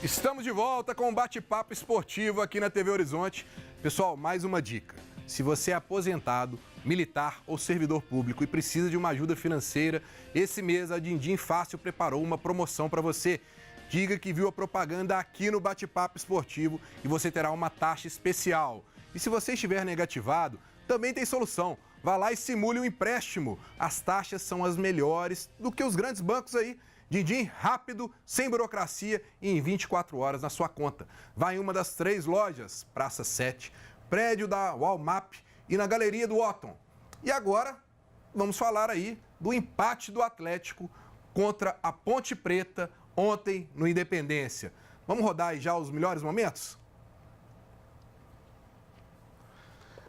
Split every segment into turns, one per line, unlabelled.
Estamos de volta com um bate-papo esportivo aqui na TV Horizonte. Pessoal, mais uma dica. Se você é aposentado, militar ou servidor público e precisa de uma ajuda financeira, esse mês a Dindim Fácil preparou uma promoção para você. Diga que viu a propaganda aqui no Bate-Papo Esportivo e você terá uma taxa especial. E se você estiver negativado, também tem solução. Vá lá e simule um empréstimo. As taxas são as melhores do que os grandes bancos aí. Dindim rápido, sem burocracia e em 24 horas na sua conta. Vá em uma das 3 lojas, Praça 7, prédio da Walmap e na Galeria do Otton. E agora, vamos falar aí do empate do Atlético contra a Ponte Preta ontem no Independência. Vamos rodar aí já os melhores momentos?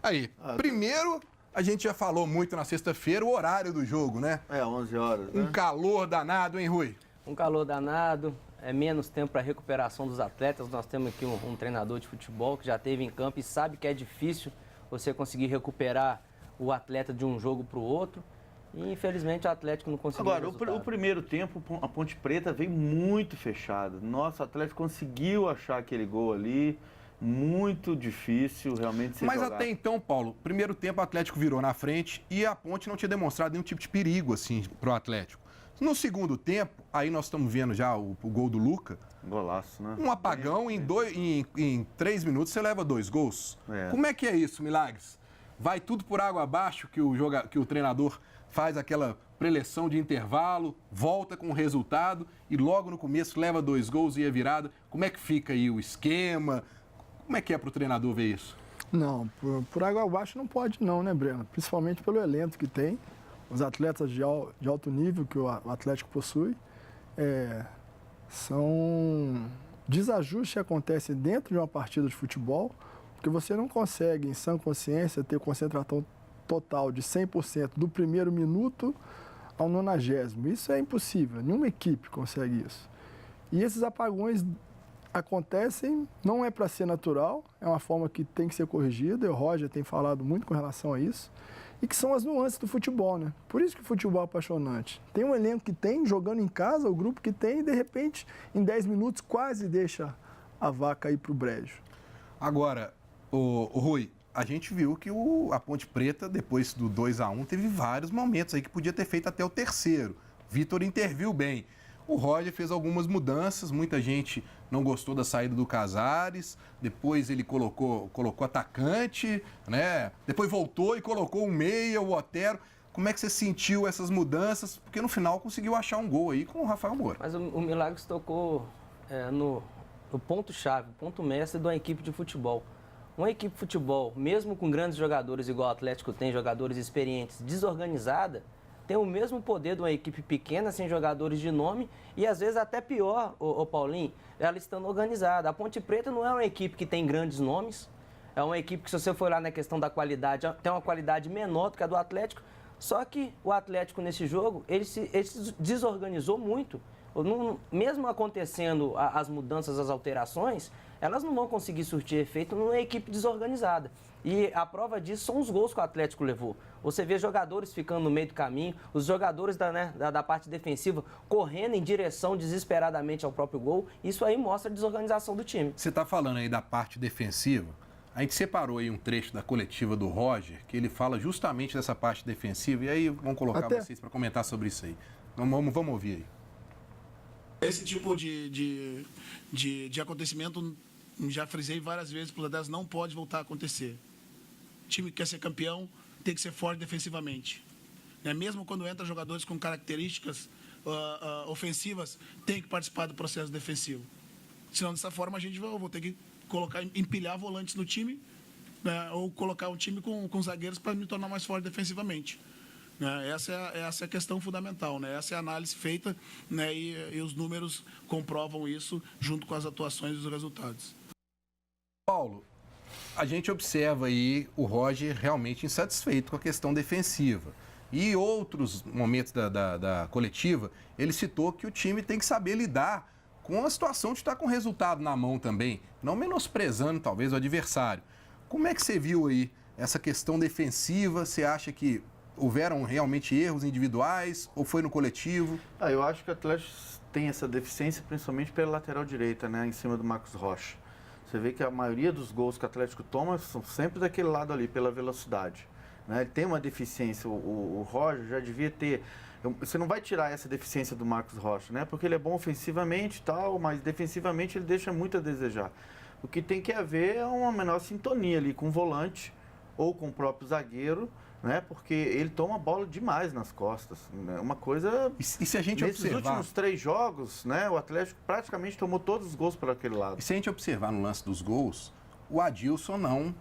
Aí, primeiro, a gente já falou muito na sexta-feira o horário do jogo, né?
11 horas, né?
Um calor danado, hein, Rui?
Um calor danado, é menos tempo para recuperação dos atletas. Nós temos aqui um treinador de futebol que já esteve em campo e sabe que é difícil você conseguir recuperar o atleta de um jogo para o outro. E, infelizmente, o Atlético não conseguiu.
Agora, o primeiro tempo, a Ponte Preta veio muito fechada. Nossa, o Atlético conseguiu achar aquele gol ali. Muito difícil realmente ser
Mas
jogado.
Até então, Paulo, primeiro tempo o Atlético virou na frente e a Ponte não tinha demonstrado nenhum tipo de perigo assim pro Atlético. No segundo tempo, aí nós estamos vendo já o gol do Luca.
Golaço, né?
Um apagão, em 3 minutos você leva 2 gols.
É.
Como é que é isso, Milagres? Vai tudo por água abaixo que o treinador faz aquela preleção de intervalo, volta com o resultado e logo no começo leva 2 gols e é virada. Como é que fica aí o esquema? Como é que é para o treinador ver isso?
Não, por água abaixo não pode não, né, Breno? Principalmente pelo elenco que tem, os atletas de alto nível que o Atlético possui. São desajustes que acontecem dentro de uma partida de futebol, porque você não consegue, em sã consciência, ter concentração total de 100% do primeiro minuto ao 90º. Isso é impossível, nenhuma equipe consegue isso. E esses apagões acontecem, não é para ser natural, é uma forma que tem que ser corrigida, e o Roger tem falado muito com relação a isso, e que são as nuances do futebol, né? Por isso que o futebol é apaixonante. Tem um elenco que tem, jogando em casa, o grupo que tem, e de repente, em 10 minutos, quase deixa a vaca ir para o brejo.
Agora, o Rui, a gente viu que a Ponte Preta, depois do 2-1, teve vários momentos aí que podia ter feito até o terceiro. Vitor interviu bem. O Roger fez algumas mudanças, muita gente não gostou da saída do Casares, depois ele colocou atacante, né? Depois voltou e colocou o meia, o Otero. Como é que você sentiu essas mudanças? Porque no final conseguiu achar um gol aí com o Rafael Moura.
Mas o Milagres tocou no ponto-chave, ponto mestre de uma equipe de futebol. Uma equipe de futebol, mesmo com grandes jogadores igual o Atlético tem, jogadores experientes, desorganizada, tem o mesmo poder de uma equipe pequena, sem jogadores de nome, e às vezes até pior, o Paulinho, ela estando organizada. A Ponte Preta não é uma equipe que tem grandes nomes, é uma equipe que, se você for lá na questão da qualidade, tem uma qualidade menor do que a do Atlético, só que o Atlético nesse jogo, ele se desorganizou muito. Mesmo acontecendo as mudanças, as alterações, elas não vão conseguir surtir efeito numa equipe desorganizada. E a prova disso são os gols que o Atlético levou. Você vê jogadores ficando no meio do caminho, os jogadores da parte defensiva correndo em direção desesperadamente ao próprio gol. Isso aí mostra a desorganização do time.
Você está falando aí da parte defensiva. A gente separou aí um trecho da coletiva do Roger, que ele fala justamente dessa parte defensiva. E aí vamos colocar vocês para comentar sobre isso aí. Vamos ouvir aí.
Esse tipo de acontecimento, já frisei várias vezes para os atletas, não pode voltar a acontecer. O time que quer ser campeão tem que ser forte defensivamente. Mesmo quando entra jogadores com características ofensivas, tem que participar do processo defensivo. Senão, dessa forma, vou ter que empilhar volantes no time, né, ou colocar o time com zagueiros para me tornar mais forte defensivamente. Essa é a questão fundamental, né? Essa é a análise feita, né? E os números comprovam isso junto com as atuações e os resultados.
Paulo, a gente observa aí o Roger realmente insatisfeito com a questão defensiva. E outros momentos da coletiva, ele citou que o time tem que saber lidar com a situação de estar com o resultado na mão também, não menosprezando talvez o adversário. Como é que você viu aí essa questão defensiva? Você acha que houveram realmente erros individuais ou foi no coletivo?
Eu acho que o Atlético tem essa deficiência principalmente pela lateral direita, né, em cima do Marcos Rocha. Você vê que a maioria dos gols que o Atlético toma são sempre daquele lado ali, pela velocidade. Né? Ele tem uma deficiência, o Roger já devia ter... Você não vai tirar essa deficiência do Marcos Rocha, né? Porque ele é bom ofensivamente e tal, mas defensivamente ele deixa muito a desejar. O que tem que haver é uma menor sintonia ali com o volante ou com o próprio zagueiro, né? Porque ele toma bola demais nas costas. Né? Uma coisa...
E se a gente
Nesses últimos 3 jogos, né? O Atlético praticamente tomou todos os gols por aquele lado.
E se a gente observar no lance dos gols, o Adilson não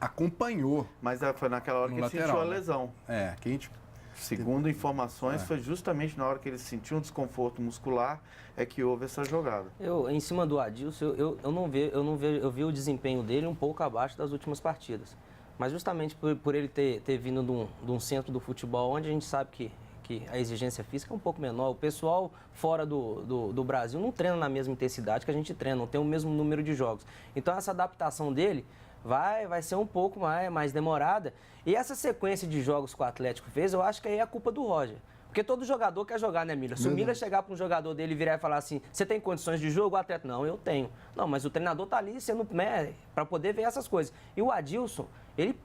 acompanhou.
Mas foi naquela hora que ele sentiu a lesão.
Que a gente...
Segundo informações, foi justamente na hora que ele sentiu um desconforto muscular é que houve essa jogada.
Em cima do Adilson, eu vi o desempenho dele um pouco abaixo das últimas partidas. Mas justamente por ele ter vindo de um centro do futebol, onde a gente sabe que a exigência física é um pouco menor. O pessoal fora do Brasil não treina na mesma intensidade que a gente treina, não tem o mesmo número de jogos. Então essa adaptação dele vai ser um pouco mais demorada. E essa sequência de jogos que o Atlético fez, eu acho que aí é a culpa do Roger. Porque todo jogador quer jogar, né, Miller? Se o Miller chegar para um jogador dele e virar e falar assim, você tem condições de jogo? O atleta, não, eu tenho. Não, mas o treinador tá ali sendo, né, para poder ver essas coisas. E o Adilson, ele,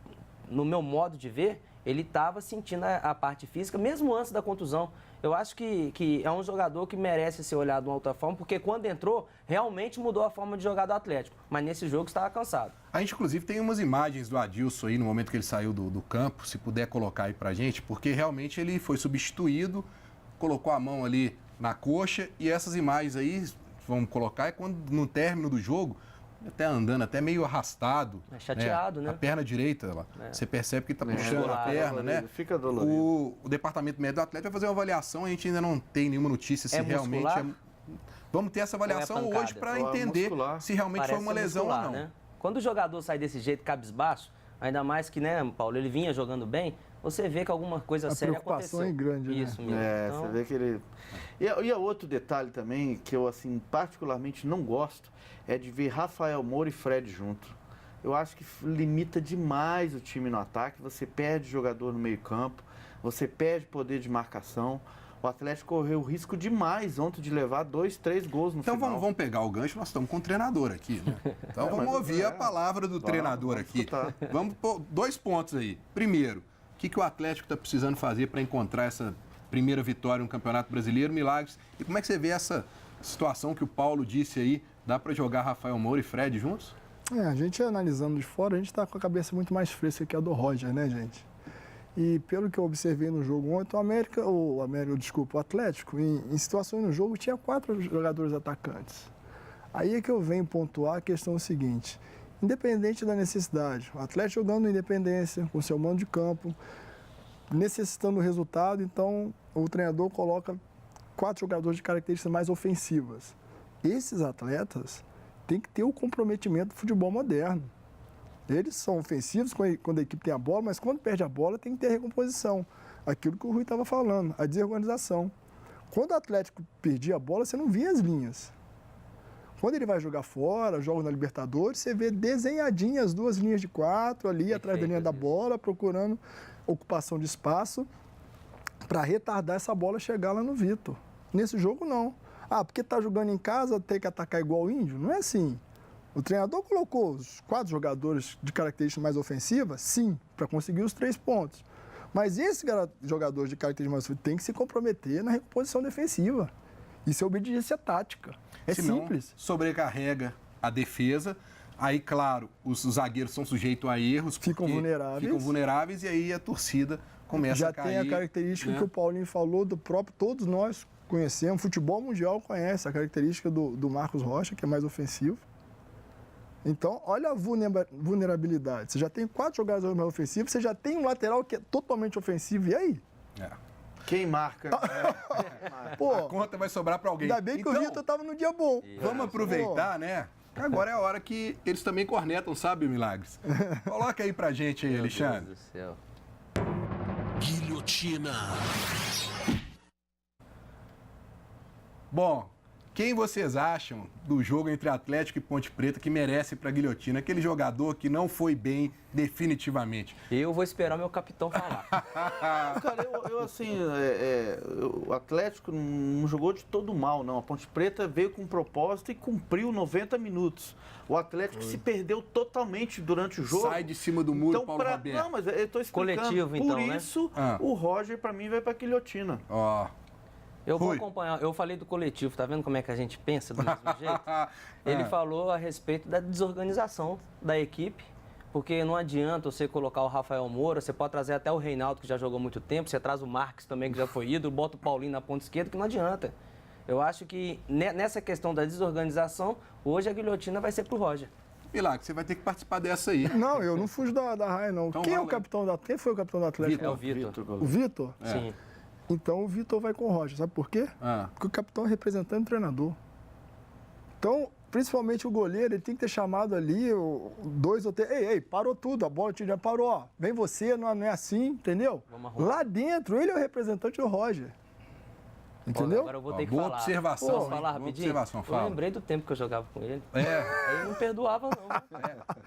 no meu modo de ver, ele estava sentindo a parte física, mesmo antes da contusão. Eu acho que é um jogador que merece ser olhado de uma outra forma, porque quando entrou, realmente mudou a forma de jogar do Atlético. Mas nesse jogo estava cansado.
A gente, inclusive, tem umas imagens do Adilson aí, no momento que ele saiu do campo, se puder colocar aí pra gente, porque realmente ele foi substituído, colocou a mão ali na coxa, e essas imagens aí, vamos colocar, é quando no término do jogo, até andando, até meio arrastado.
É chateado, né?
A perna direita, você percebe que ele está puxando a perna, né?
Fica dolorido.
O departamento médico do Atlético vai fazer uma avaliação, a gente ainda não tem nenhuma notícia se realmente
muscular?
Vamos ter essa avaliação hoje para entender se realmente foi uma lesão
muscular,
ou não.
Né? Quando o jogador sai desse jeito cabisbaixo, ainda mais que, né, Paulo, ele vinha jogando bem, você vê que alguma coisa séria aconteceu.
A preocupação é grande, né?
Isso mesmo.
Então... Você vê que ele... E outro detalhe também, que eu, assim, particularmente não gosto, é de ver Rafael Moura e Fred junto. Eu acho que limita demais o time no ataque, você perde jogador no meio-campo, você perde poder de marcação. O Atlético correu risco demais ontem de levar 2, 3 gols no final.
Então vamos pegar o gancho, nós estamos com o treinador aqui, né? Então vamos ouvir a palavra do treinador aqui. Vamos pôr 2 pontos aí. Primeiro, o que o Atlético está precisando fazer para encontrar essa primeira vitória no Campeonato Brasileiro, Milagres? E como é que você vê essa situação que o Paulo disse aí? Dá para jogar Rafael Moura e Fred juntos?
A gente analisando de fora, a gente está com a cabeça muito mais fresca que a do Roger, né, gente? E pelo que eu observei no jogo ontem, o Atlético, em situações no jogo, tinha 4 jogadores atacantes. Aí é que eu venho pontuar a questão seguinte: independente da necessidade, o Atlético jogando independência, com seu mando de campo, necessitando do resultado, então o treinador coloca 4 jogadores de características mais ofensivas. Esses atletas têm que ter o comprometimento do futebol moderno. Eles são ofensivos quando a equipe tem a bola, mas quando perde a bola tem que ter a recomposição. Aquilo que o Rui estava falando, a desorganização. Quando o Atlético perdia a bola, você não via as linhas. Quando ele vai jogar fora, joga na Libertadores, você vê desenhadinhas as 2 linhas de 4 ali atrás da linha da bola, procurando ocupação de espaço para retardar essa bola chegar lá no Vitor. Nesse jogo, não. Porque está jogando em casa, tem que atacar igual o Índio? Não é assim. O treinador colocou os 4 jogadores de características mais ofensivas, sim, para conseguir os 3 pontos. Mas esse jogador de características mais ofensivas tem que se comprometer na recomposição defensiva. Isso é obediência tática. É simples.
Sobrecarrega a defesa. Aí, claro, os zagueiros são sujeitos a erros.
Ficam vulneráveis
e aí a torcida começa a cair.
Já tem a característica que o Paulinho falou do próprio, todos nós conhecemos, o futebol mundial conhece a característica do Marcos Rocha, que é mais ofensivo. Então, olha a vulnerabilidade. Você já tem 4 jogadores mais ofensivos, você já tem um lateral que é totalmente ofensivo, e aí?
Quem marca?
Pô,
a conta vai sobrar para alguém.
Ainda bem que o Vitor estava no dia bom.
Vamos aproveitar, né? Agora é a hora que eles também cornetam, sabe, Milagres? Coloca aí pra gente aí, Alexandre.
Meu Deus do céu.
Guilhotina.
Bom, quem vocês acham do jogo entre Atlético e Ponte Preta que merece para a guilhotina? Aquele jogador que não foi bem definitivamente.
Eu vou esperar meu capitão falar.
Cara, eu assim, o Atlético não jogou de todo mal, não. A Ponte Preta veio com propósito e cumpriu 90 minutos. O Atlético se perdeu totalmente durante o jogo.
Sai de cima do muro,
então,
Paulo Roberto.
Não, mas eu tô explicando.
Coletivo, então,
Por
né?
isso, o Roger, para mim, vai para a guilhotina.
Ó,
Eu vou
Rui.
acompanhar. Eu falei do coletivo, tá vendo como é que a gente pensa do mesmo jeito? Ele falou a respeito da desorganização da equipe, porque não adianta você colocar o Rafael Moura, você pode trazer até o Reinaldo, que já jogou há muito tempo, você traz o Marques também, que já foi ídolo, bota o Paulinho na ponta esquerda, que não adianta. Eu acho que nessa questão da desorganização, hoje a guilhotina vai ser pro Roger.
Milagre, você vai ter que participar dessa aí.
Não, eu não fujo da raia, não.
Então
Quem
vai lá.
Quem foi o capitão do Atlético?
É o Vitor.
O Vitor?
Sim.
Então o Vitor vai com o Roger. Sabe por quê? Porque o capitão é representante do treinador. Então, principalmente o goleiro, ele tem que ter chamado ali 2 ou 3. Ei, parou tudo, a bola já parou. Ó, vem você, não é assim, entendeu?
Vamos arrumar.
Lá dentro, ele é o representante do Roger. Entendeu?
Agora eu vou ter que
Boa
falar.
observação,
Posso
hein?
falar
Boa
rapidinho?
observação,
Eu
fala.
lembrei do tempo que eu jogava com ele.
É,
Ele não perdoava, não.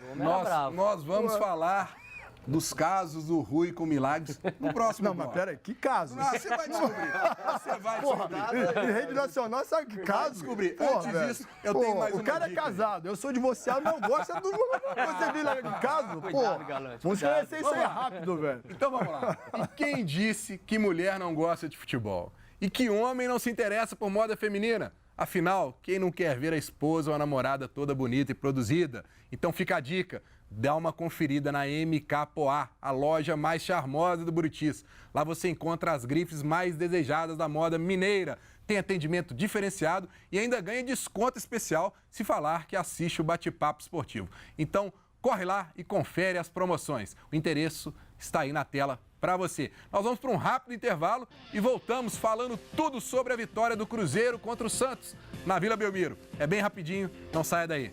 O homem era bravo.
nós vamos falar dos casos do Rui com Milagres no próximo
Não, mas
bloco.
peraí, que caso?
Ah, você vai descobrir. Você vai descobrir.
Em rede nacional, sabe que caso?
descobrir.
Pô,
Antes
velho.
disso, eu tenho mais
O
uma
cara é
dica aí.
casado, eu sou divorciado, não gosto do... Você viu lá em caso?
Cuidado,
Pô,
Galante,
vamos
cuidado.
esclarecer isso aí rápido, velho.
Então vamos lá. E quem disse que mulher não gosta de futebol? E que homem não se interessa por moda feminina? Afinal, quem não quer ver a esposa ou a namorada toda bonita e produzida? Então fica a dica, dá uma conferida na MK Poá, a loja mais charmosa do Buritis. Lá você encontra as grifes mais desejadas da moda mineira. Tem atendimento diferenciado e ainda ganha desconto especial se falar que assiste o Bate-Papo Esportivo. Então, corre lá e confere as promoções. O endereço está aí na tela para você. Nós vamos para um rápido intervalo e voltamos falando tudo sobre a vitória do Cruzeiro contra o Santos na Vila Belmiro. É bem rapidinho, não saia daí.